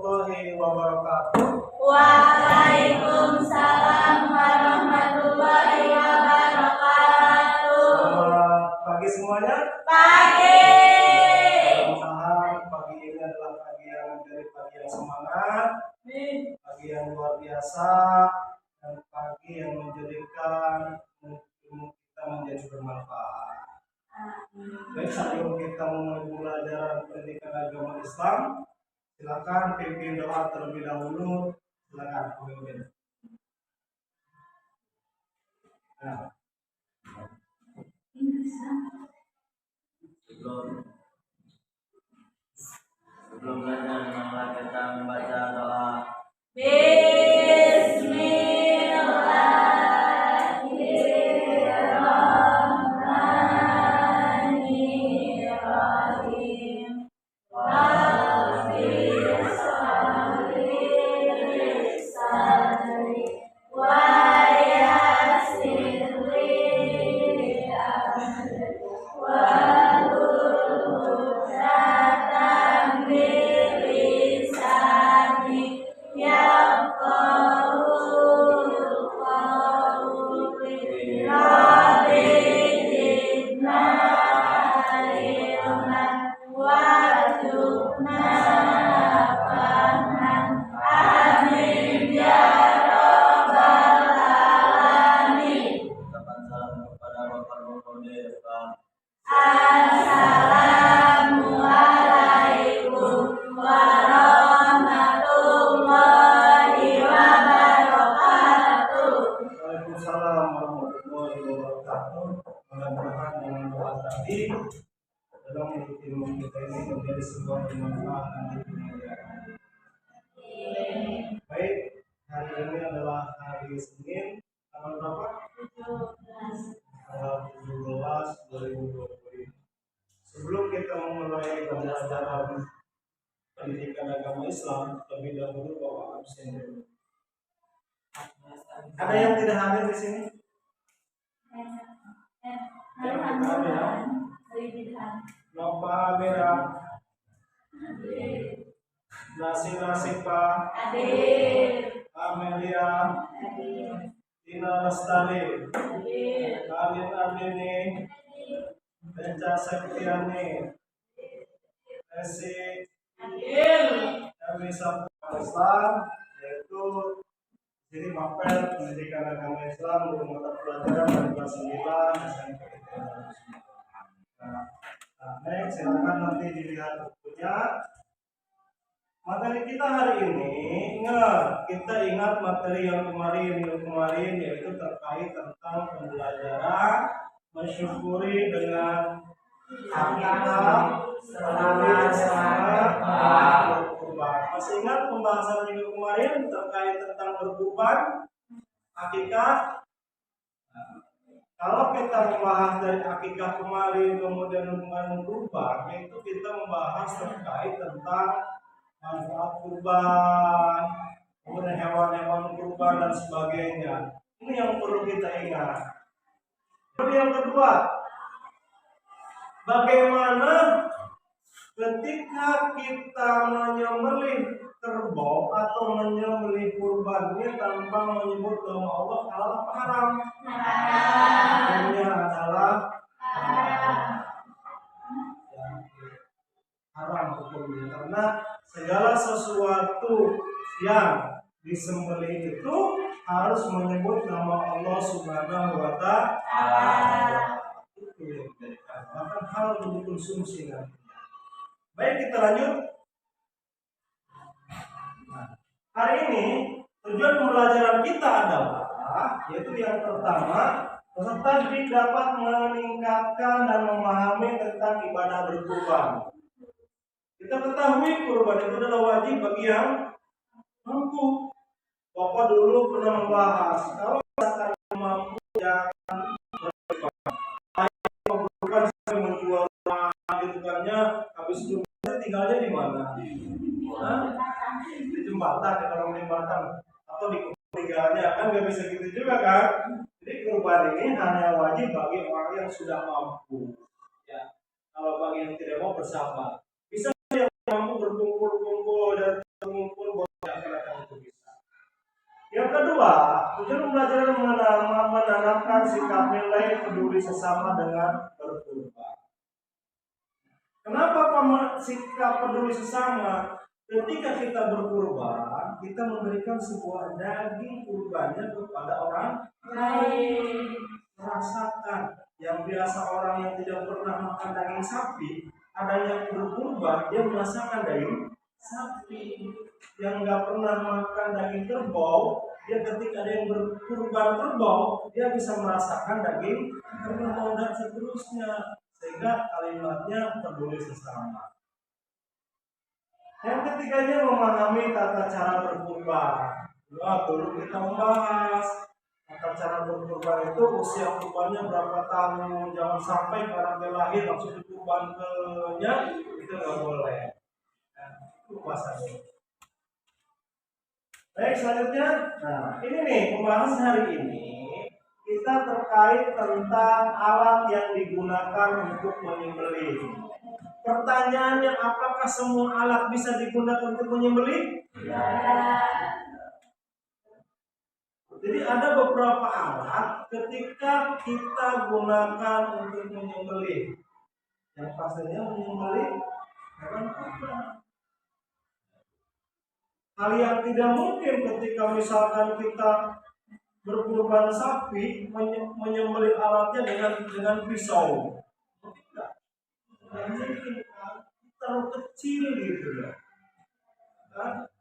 warahmatullahi wabarakatuh. Waalaikumsalam warahmatullahi wabarakatuh. Selamat pagi semuanya. Pagi. Mudah-mudahan pagi ini adalah pagi yang menjadi pagi yang semangat, pagi yang luar biasa, dan pagi yang menjadikan ilmu kita menjadi bermanfaat. Baik, sebelum kita memulai pembelajaran pendidikan agama Islam, silakan pimpin doa terlebih dahulu. Silakan pemimpin. Nah. Sebelum belajar kita membaca doa. Assalamualaikum warahmatullahi wabarakatuh. Waalaikumsalam warahmatullahi wabarakatuh. Mudah-mudahan dengan doa tadi dalam ilmu kita ini menjadi sebuah bermanfaat nanti di dunia. Baik, hari ini adalah hari Senin, tanggal berapa? Tanggal 17/2020. Sebelum kita memulai pembelajaran pendidikan agama Islam, lebih dahulu bawa absen dulu. Ada yang tidak hadir di sini? Yang tidak hadir ya? Nova Amira, Nasipa, Amelia, Tina Lestari, Alin Ardini, Benca Septiani, Esi, Elisa Islam, yaitu jadi mapel pendidikan agama Islam untuk mata pelajaran dari kelas 9 SMP. Nah, next silakan nanti dilihat bukunya. Materi kita hari ini, kita ingat materi yang kemarin yaitu terkait tentang pembelajaran mensyukuri dengan akikah, berkurban. Masih ingat pembahasan minggu kemarin terkait tentang berkurban, akikah? Kalau kita membahas dari akikah kemarin kemudian berkurban, itu kita membahas terkait tentang manfaat kurban, kemudian hewan-hewan kurban dan sebagainya. Ini yang perlu kita ingat. Kemudian yang kedua, bagaimana ketika kita menyembelih kerbau atau menyembelih kurban ini tanpa menyebut nama Allah, halal apa haram? Hukumnya adalah haram hukumnya, karena segala sesuatu yang disembelih itu harus menyebut nama Allah Subhanahu wa Ta'ala. Itu yang dijadikan, bahkan hal untuk dikonsumsi nanti. Baik, kita lanjut. Nah, hari ini tujuan pembelajaran kita adalah, yaitu yang pertama, peserta didik dapat meningkatkan dan memahami tentang ibadah berkurban. Kita ketahui kurban itu adalah wajib bagi yang mampu. Bapak dulu pernah membahas, kalau misalkan mampu jangan berkurban. Bukan sampai menjual rumah, gitu kan, habis itu tinggalnya di mana? Di jembatan, di kolong jembatan, atau di tinggalnya, kan nggak bisa gitu juga kan? Jadi kurban ini hanya wajib bagi orang yang sudah mampu. Ya, kalau bagi yang tidak mau bersabar. Bisa yang mampu berkumpul-kumpul dan berkumpul menyatakan sikap nilai peduli sesama dengan berkurban. Kenapa sikap peduli sesama? Ketika kita berkurban, kita memberikan sebuah daging kurbannya kepada orang lain. Merasakan yang biasa orang yang tidak pernah makan daging sapi, ada yang berkurban, dia merasakan daging sapi. Yang nggak pernah makan daging kerbau, dia ketika ada yang berkurban kerbau, dia bisa merasakan daging kerbau dan seterusnya. Sehingga kalimatnya peduli sesama. Yang ketiganya memahami tata cara berkurban. Dulu kita membahas tata cara berkurban itu usia kurbannya berapa tahun, jangan sampai karena dia lahir langsung dikurbankannya, itu nggak boleh. Itu bahasanya. Baik, selanjutnya, nah ini nih pembahasan hari ini kita terkait tentang alat yang digunakan untuk menyembelih. Pertanyaannya, apakah semua alat bisa digunakan untuk menyembelih? Ya. Jadi ada beberapa alat ketika kita gunakan untuk menyembelih. Yang pastinya menyembelih hewan kurban. Hal yang tidak mungkin ketika misalkan kita berkurban sapi menyembelih alatnya dengan pisau. Tidak. Mungkin terlalu kecil gitu ya.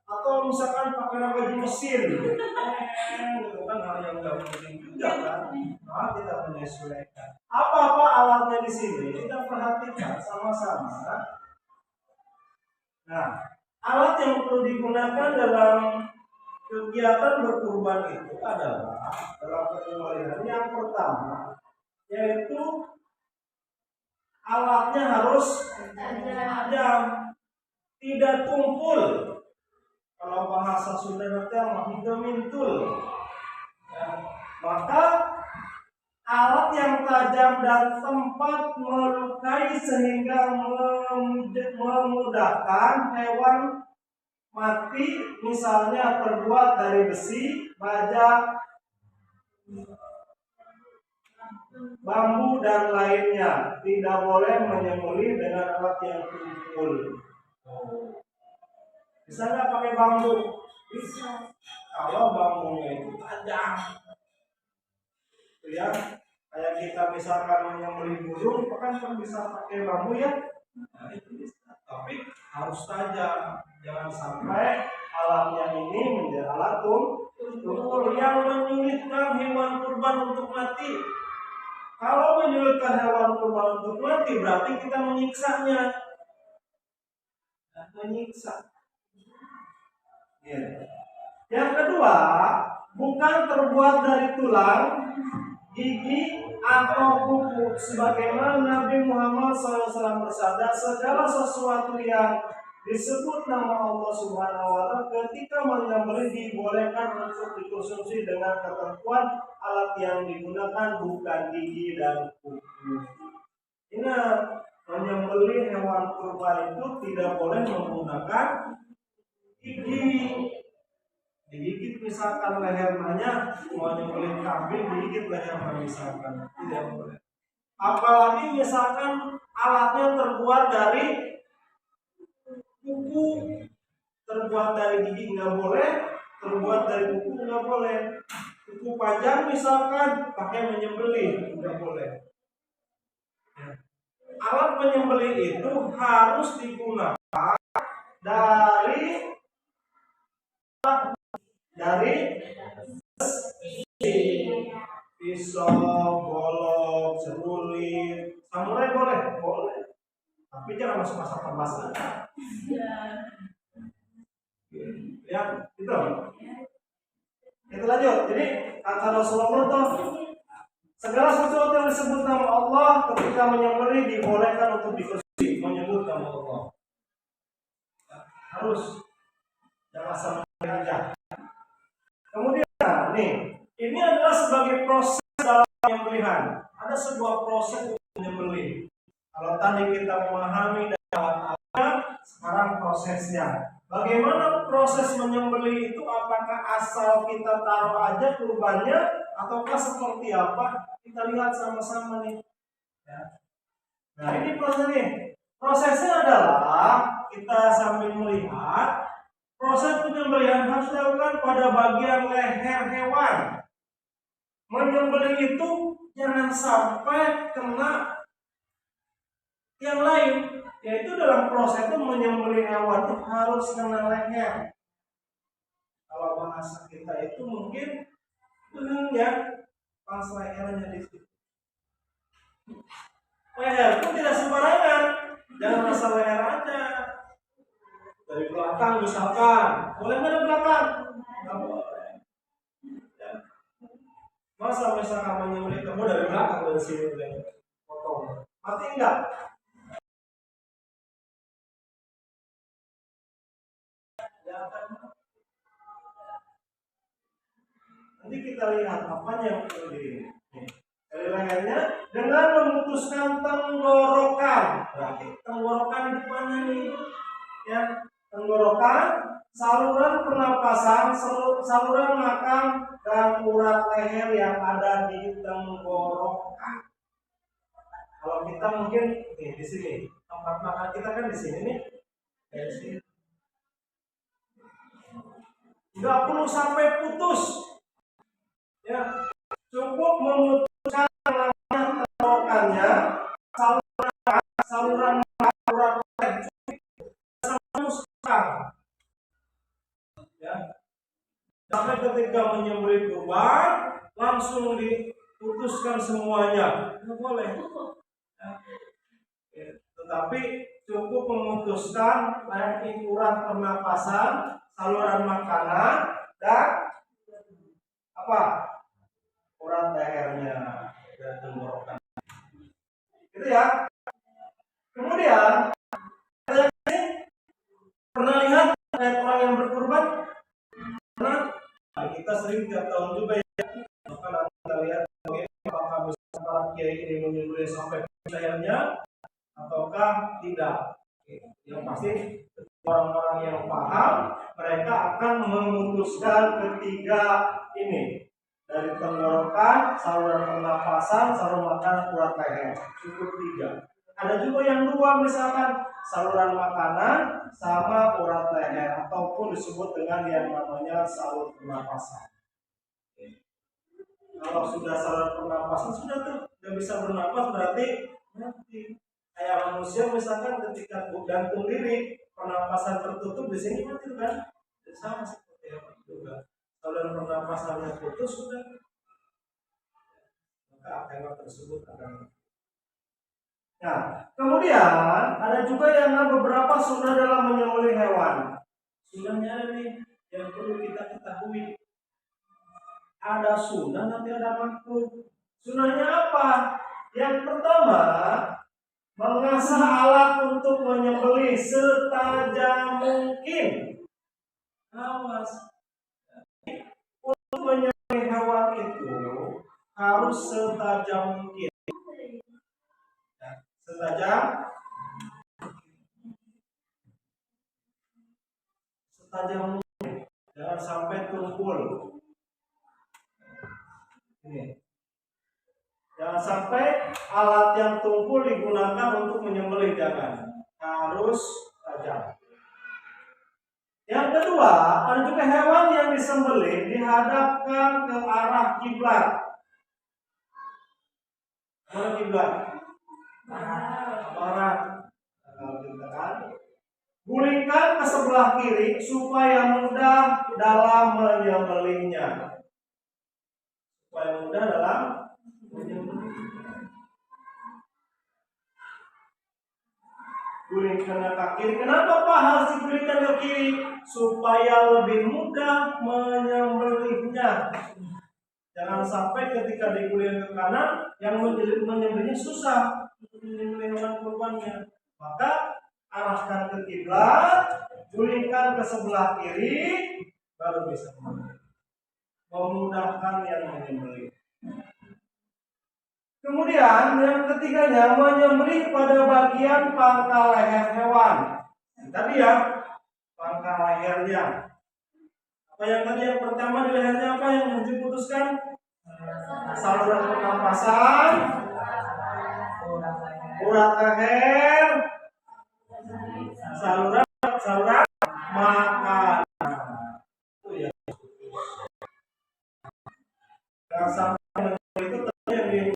Atau misalkan pakai baju mesin gitu kan, hal yang nggak mungkin juga kan. Nah, kita menyesuaikan apa alatnya di sini, kita perhatikan sama-sama. Nah, alat yang perlu digunakan dalam kegiatan berkurban itu adalah dalam penyembelihan yang pertama, yaitu alatnya harus tajam, tidak tumpul. Kalau bahasa Sunda nanti mintul. Ya, maka alat yang tajam dan tempat melukai sehingga memudahkan hewan mati, misalnya terbuat dari besi, baja, bambu dan lainnya. Tidak boleh menyembelih dengan alat yang tumpul. Bisa nggak pakai bambu? Bisa. Kalau bambunya itu tajam, ya, kayak kita misalkan menyembelih burung, kan bisa pakai bambu ya. Nah, itu bisa. Tapi harus tajam. Jangan sampai alat yang ini menjadi alat tumpul yang menyulitkan hewan kurban untuk mati. Kalau menyulitkan hewan kurban untuk mati, berarti kita menyiksanya. Menyiksa. Yang kedua, bukan terbuat dari tulang, gigi, atau kuku. Sebagaimana Nabi Muhammad SAW bersabda, segala sesuatu yang disebut nama Allah Subhanahu wa Ta'ala ketika menyembelih dibolehkan untuk dikonsumsi dengan ketentuan alat yang digunakan bukan gigi dan kuku. Ingat, menyembelih hewan kurban itu tidak boleh menggunakan gigi. Digigit misalkan lehernya, mau nyembelih kambing digigit lehernya misalkan, tidak boleh. Apalagi misalkan alatnya terbuat dari kuku, terbuat dari gigi nggak boleh, terbuat dari kuku nggak boleh. Kuku panjang misalkan pakai menyembelih nggak boleh. Alat menyembelih itu harus digunakan dari pisau, golok, celurit, samurai boleh, tapi jangan masuk masa pembahasan. Ya, itu. Kita lanjut. Jadi kata Rasulullah tuh, segala sesuatu yang disebut nama Allah ketika menyembelih dibolehkan untuk dikonsumsi, menyebut nama Allah. Harus jangan sampai aja. Kemudian nih, ini adalah sebagai proses dalam penyembelihan. Ada sebuah proses untuk menyembelih. Kalau tadi kita memahami dan alat-alatnya, sekarang prosesnya. Bagaimana proses menyembelih itu? Apakah asal kita taruh aja kurbannya, ataukah seperti apa? Kita lihat sama-sama nih. Ya. Nah ini prosesnya. Prosesnya adalah kita sambil melihat proses penyembelihan harus dilakukan pada bagian leher hewan. Menyembelih itu jangan sampai kena yang lain, yaitu dalam proses itu menyembelih hewan itu harus kena leher. Kalau bahasa kita itu mungkin ya pas lehernya di situ. Leher itu tidak sembarangan, jangan asal leher aja. Dari belakang misalkan, boleh nggak dari belakang? Nggak boleh. Ya. Masa misalkan menyembelih kamu dari belakang dari sini boleh potong, mati enggak? Nanti kita lihat apanya yang perlu dari lehernya dengan memutuskan tenggorokan. Berarti tenggorokan di depannya nih, ya tenggorokan, saluran pernapasan, saluran makan dan urat leher yang ada di tenggorokan. Kalau kita mungkin nih di sini tempat makan kita kan di sini nih, di sini. Nggak perlu sampai putus, ya cukup memutuskan tenggorokannya, saluran urat leher ya. Sampai ketika menyembelih kurban langsung diputuskan semuanya, nggak boleh. Ya. Tetapi cukup memutuskan urat pernapasan, saluran makanan, dan apa? Urat lehernya dan tenggorokan. Gitu ya. Kemudian pernah lihat orang yang berkurban? Pernah? Nah, kita sering tiap tahun juga ya. Maka kita lihat apakah bisa para kiai ini menyembelih sampai lehernya ataukah tidak. Yang pasti orang-orang yang paham mereka akan memutuskan ketiga ini dari tenggorokan, saluran pernapasan, saluran makanan, urat leher. Cukup 3. Ada juga yang 2 misalkan saluran makanan sama urat leher ataupun disebut dengan yang namanya saluran pernapasan. Kalau sudah saluran pernapasan sudah tuh nggak bisa bernapas berarti mati. Kayak manusia misalkan ketika gantung diri pernapasan tertutup di sini mati kan? Sama seperti apa juga. Saluran pernapasannya putus sudah, maka akan tersebut akan. Nah, kemudian ada juga yang beberapa sunnah dalam menyembelih hewan. Sunnahnya ada nih yang perlu kita ketahui. Ada sunnah, nanti ada makruh. Sunnahnya apa? Yang pertama, mengasah alat untuk menyembelih setajam mungkin. Awas. Untuk menyembelih hewan itu harus setajam mungkin. Setajam mungkin, jangan sampai tumpul. Ini. Jangan sampai alat yang tumpul digunakan untuk menyembelih, jangan. Harus tajam. Yang kedua, ada juga hewan yang disembelih dihadapkan ke arah kiblat. Mana kiblat? Barat. Gulingkan ke sebelah kiri supaya mudah dalam menyembelihnya. Supaya mudah dalam menyembelihnya. Gulingkan ke kiri. Kenapa Pak harus digulingkan ke kiri? Supaya lebih mudah menyembelihnya. Jangan sampai ketika digulingkan ke kanan, yang menyembelihnya susah untuk menyembelih hewan kurbannya. Maka arahkan ke kiblat, gulingkan ke sebelah kiri, baru bisa memudahkan yang menyembelih. Kemudian yang ketiganya menyembelih pada bagian pangkal leher hewan. Tadi ya, pangkal lehernya. Apa yang tadi yang pertama di lehernya apa yang diputuskan? Saluran pernapasan, urat leher, saluran saluran makan. Itu ya. Yang sampai itu tadi yang di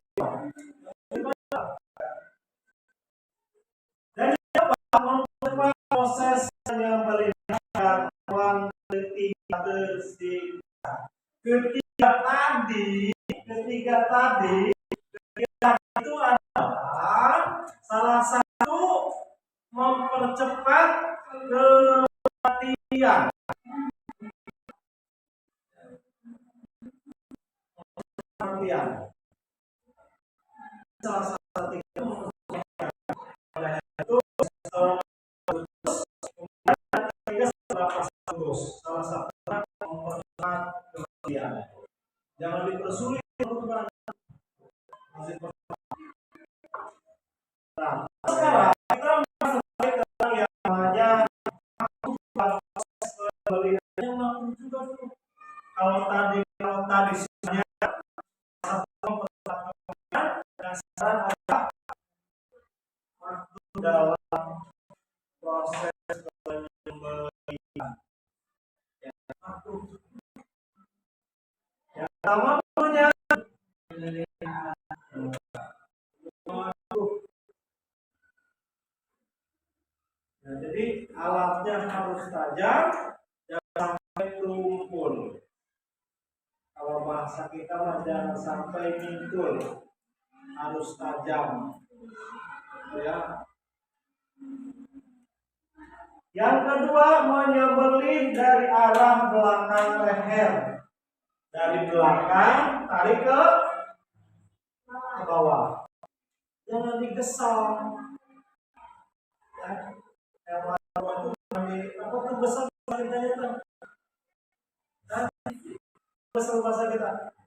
dan apa proses yang melihat ruang ketiga tadi itu adalah salah satu mempercepat kematian. Salah satu itu salah satu mempercepat kematian. Jangan dipersulit teman-teman. Nah, sekarang kita masuk tentang yang namanya yang juga tuh. Kalau tadi sebenarnya satu pertanyaan dan sekarang ada waktu dalam proses penyembelihan. Yang pertama punya nah, jadi alatnya harus tajam, jangan sampai tumpul. Kalau bahasa kita mah jangan sampai mintul, harus tajam. Ya. Yang kedua, menyembelih dari arah belakang leher. Dari belakang tarik ke bawah. Jangan digesal. Ya. Hewan itu apa tuh besar kita itu? Besar bahasa kita.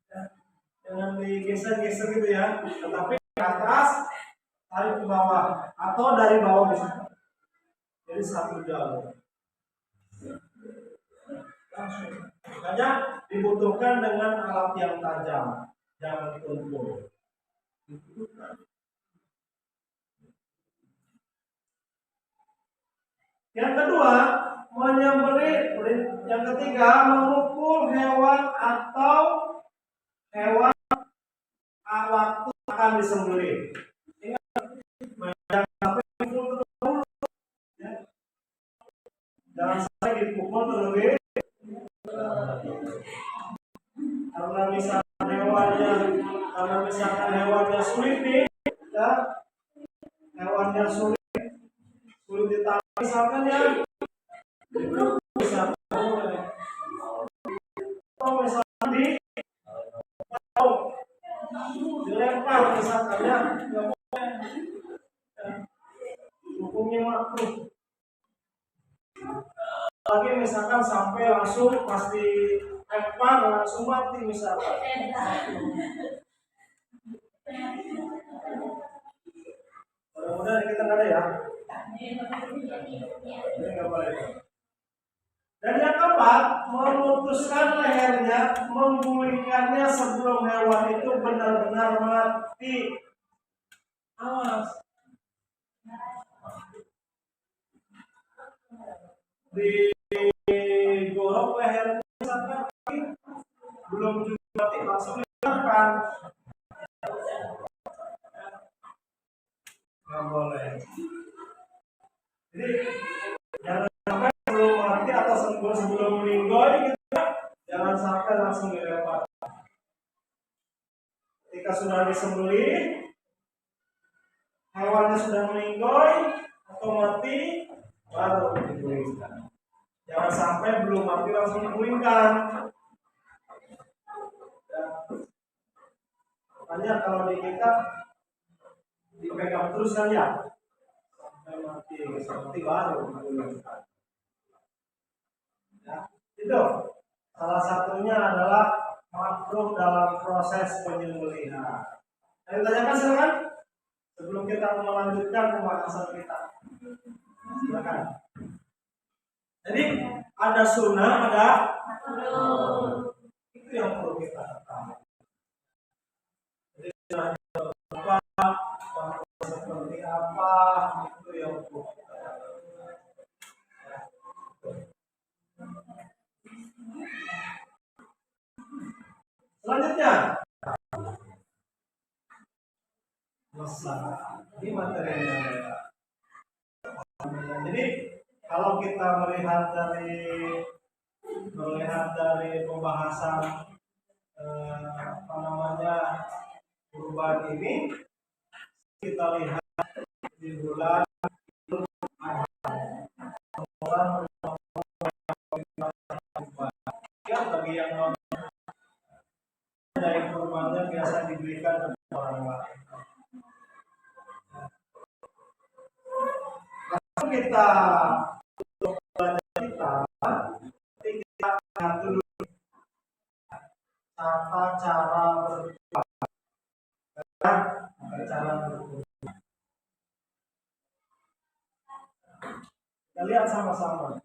Ya. Jangan digeser-geser gitu ya. Tetapi ke atas tarik ke bawah atau dari bawah bisa. Jadi satu jalur. Langsung. Makanya dibutuhkan dengan alat yang tajam, jangan tumpul. Yang kedua, menyembelih. Yang ketiga, memukul hewan atau hewan waktu akan disembelih. Jangan sampai dipukul terlebih, ya. Jangan sampai dipukul terlebih. Karena misalkan hewannya sulit nih, ya, hewannya sulit ditangkap misalkan ya, itu bisa atau misalkan dilempar misalkan ya, nggak boleh, hukumnya makruh. Lagi misalkan sampai langsung pasti lempar langsung mati misalkan. Mudah-mudahan kita nggak ada ya. Ini nggak boleh. Dan yang keempat, memutuskan lehernya, menggulingkannya sebelum hewan itu benar-benar mati. Awas. Digorok lehernya misalkan belum juga mati langsung dimakan. Nggak boleh. Jadi jangan sampai sebelum mati atau sebelum meninggal gitu, jangan sampai langsung dilempar. Ketika sudah disembelih, hewannya sudah meninggal atau mati, baru digulingkan. Jangan sampai belum mati langsung digulingkan. Ya. Makanya kalau di kita dipegang terus kan ya, sampai mati seperti baru digulingkan. Ya, itu salah satunya adalah makruh dalam proses penyembelihan. Yang ditanyakan silakan sebelum kita melanjutkan pembahasan kita. Silakan. Jadi ada sunnah, ada itu yang perlu kita ketahui. Jadi apa, seperti apa itu yang perlu kita ketahui. Selanjutnya, masalah ini materinya. Jadi kalau kita melihat dari pembahasan apa namanya perubahan ini, kita lihat di bulan orang ya, bagi yang non dari kurbannya biasa diberikan kepada orang lain. Lalu kita untuk belajar kita lihat dulu tata cara berkurban. Cara berkurban. Kita lihat sama-sama.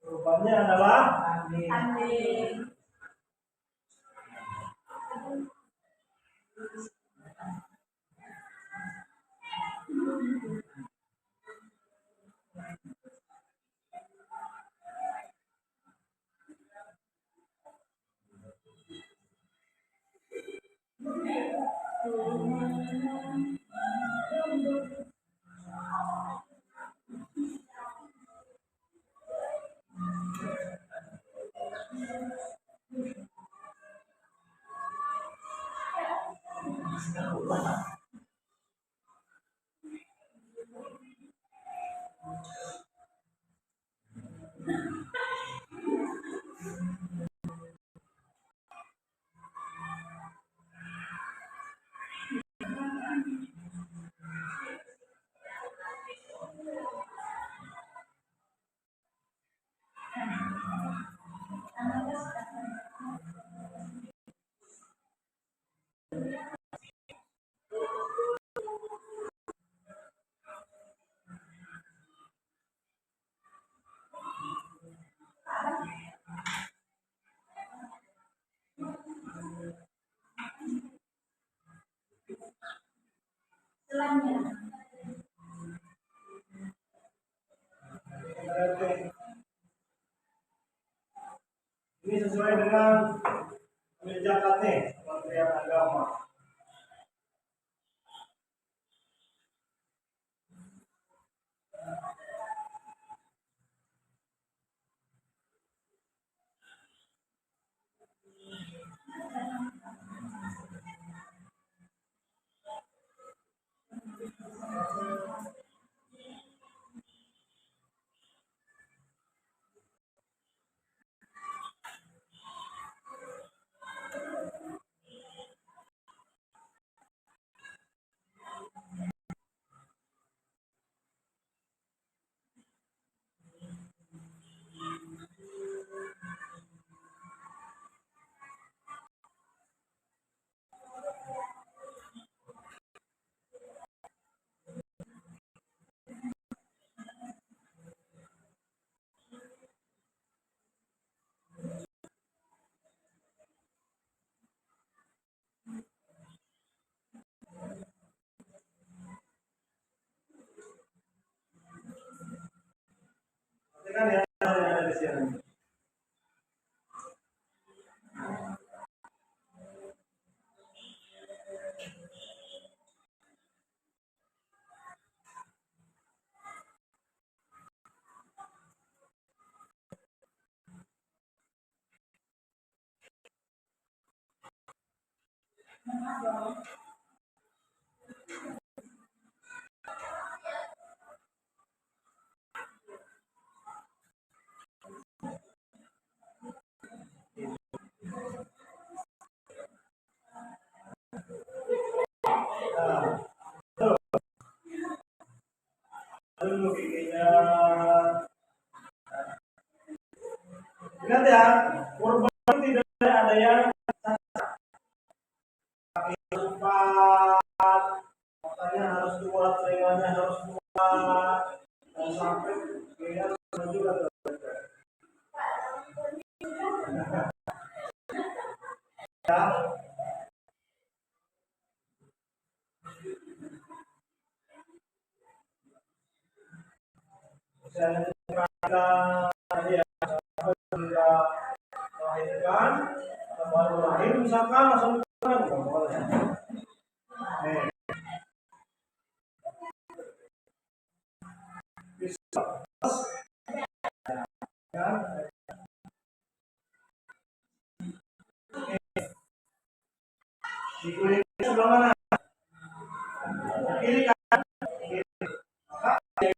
Kurbannya adalah kambing. Selanjutnya, ini sesuai dengan kebijakannya Kementerian Agama. Perhatikan ya yang ada di sini. Ingat ya, kurban tidak ada yang empat, makanya harus kuat, telinganya harus kuat, dan sampai dia juga ya. Misalnya kita ya sudah melahirkan atau baru lahir misalkan langsung nggak boleh. Nih, bisa kan? Dikulik sebelah mana? Kiri kan? Kiri. Maka dia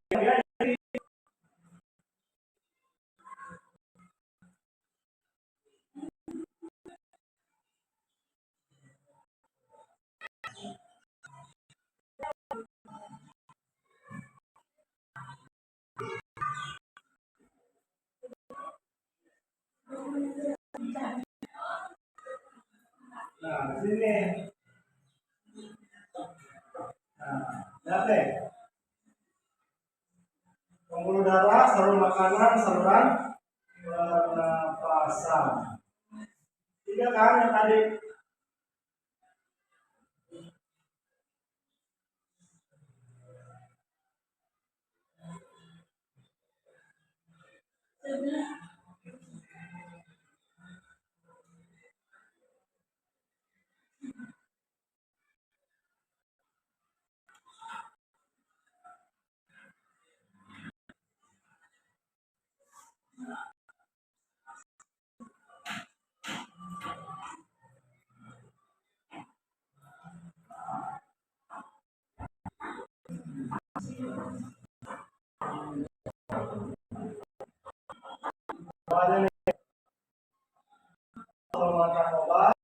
nah sini. Nah, lihat deh. Pembuluh darah, saluran makanan, saluran pernapasan. Tiga kan yang tadi. Awalnya nih, kalau makan obat,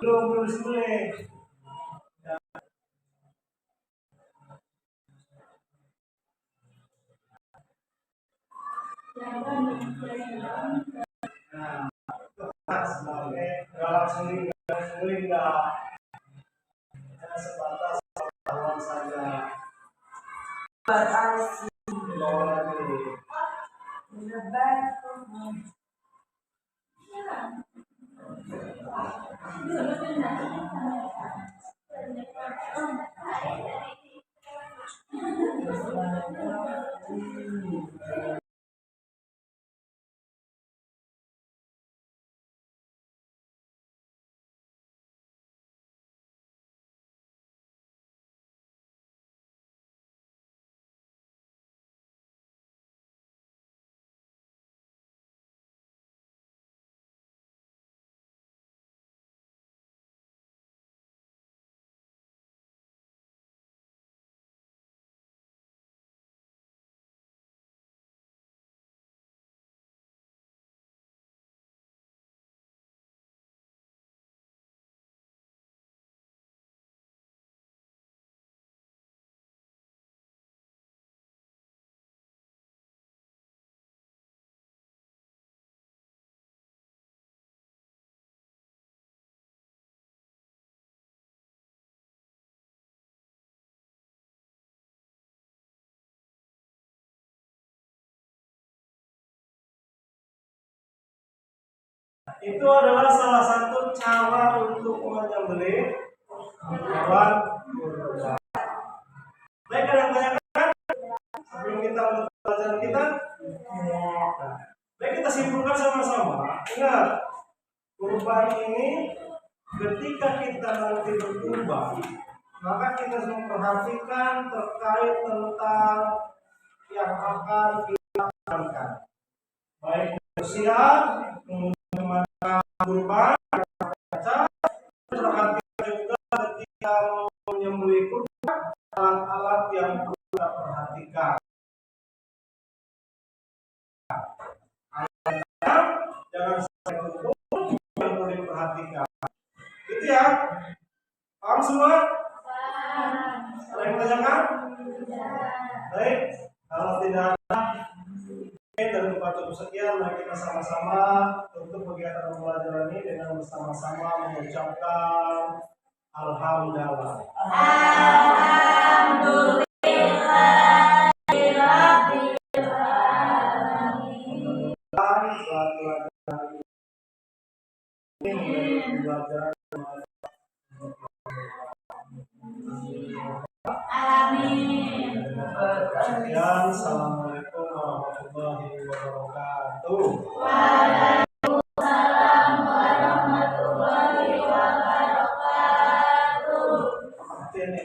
belum disembelih. Nah, sebagai galak suling enggak hanya sebatas pengetahuan saja. Bawa lagi. Itu adalah salah satu cara untuk menyembelih hewan kurban. Baik, ada yang tanyakan sebelum kita menutup pelajaran kita? Baik, kita simpulkan sama-sama. Ingat, kurban ini ketika kita nanti berkurban, maka kita harus memperhatikan terkait tentang yang akan kita lakukan. Baik usia, kurban, perhatikan juga ketika menyembelih kurban, alat-alat yang perlu kita perhatikan. Jangan sampai kumpul yang perlu diperhatikan. Gitu ya. Paham semua? Ada yang tanyakan? Baik, kalau tidak ada, oke, dari tempat cukup sekian, mari kita sama-sama untuk kegiatan pembelajaran ini dengan bersama-sama mengucapkan Alhamdulillah. Pelajaran sekian, assalamualaikum warahmatullahi wabarakatuh. Waalaikumsalam warahmatullahi wabarakatuh. Ini